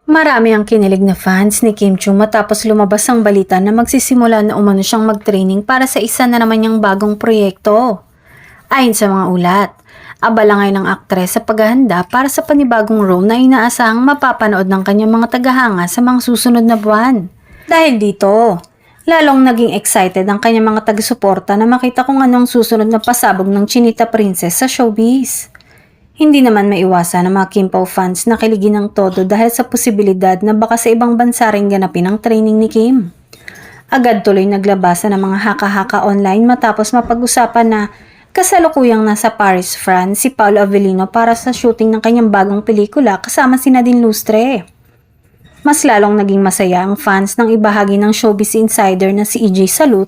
Marami ang kinilig na fans ni Kim Chiu matapos lumabas ang balita na magsisimula na umano siyang mag-training para sa isa na naman niyang bagong proyekto. Ayon sa mga ulat, abala ngayon ang aktres sa paghahanda para sa panibagong role na inaasahang mapapanood ng kanyang mga tagahanga sa mga susunod na buwan. Dahil dito, lalong naging excited ang kanyang mga taga-suporta na makita kung anong susunod na pasabog ng Chinita Princess sa showbiz. Hindi naman maiwasan ng mga Kim Pao fans na kiligin ng todo dahil sa posibilidad na baka sa ibang bansa rin ganapin ang training ni Kim. Agad tuloy naglabasan ng mga haka-haka online matapos mapag-usapan na kasalukuyang nasa Paris, France si Paolo Avellino para sa shooting ng kanyang bagong pelikula kasama si Nadine Lustre. Mas lalong naging masaya ang fans nang ibahagi ng showbiz insider na si EJ Salud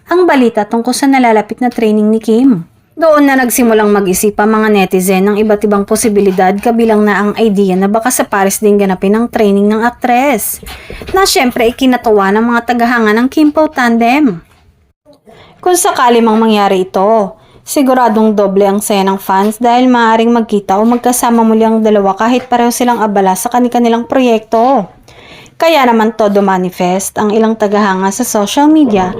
ang balita tungkol sa nalalapit na training ni Kim. Doon na nagsimulang mag-isip ang mga netizen ng iba't ibang posibilidad kabilang na ang idea na baka sa Paris din ganapin ang training ng aktres, na syempre ikinatuwa ng mga tagahanga ng Kim Pao tandem. Kung sakali mang mangyari ito, siguradong doble ang saya ng fans dahil maaaring magkita o magkasama muli ang dalawa kahit pareho silang abala sa kanilang proyekto. Kaya naman todo manifest ang ilang tagahanga sa social media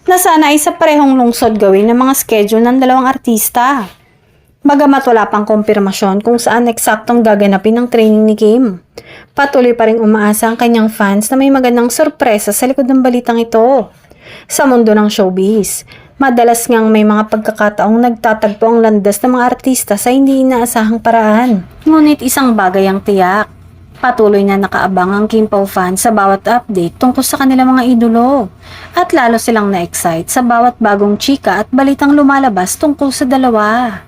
na sana ay sa parehong lungsod gawin ng mga schedule ng dalawang artista. Bagamat wala pang kumpirmasyon kung saan eksaktong gaganapin ang training ni Kim, patuloy pa rin umaasa ang kanyang fans na may magandang sorpresa sa likod ng balitang ito. Sa mundo ng showbiz, madalas ngang may mga pagkakataong nagtatagpo ang landas ng mga artista sa hindi inaasahang paraan. Ngunit isang bagay ang tiyak. Patuloy na nakaabang ang Kim Pao fans sa bawat update tungkol sa kanilang mga idolo. At lalo silang na-excite sa bawat bagong chika at balitang lumalabas tungkol sa dalawa.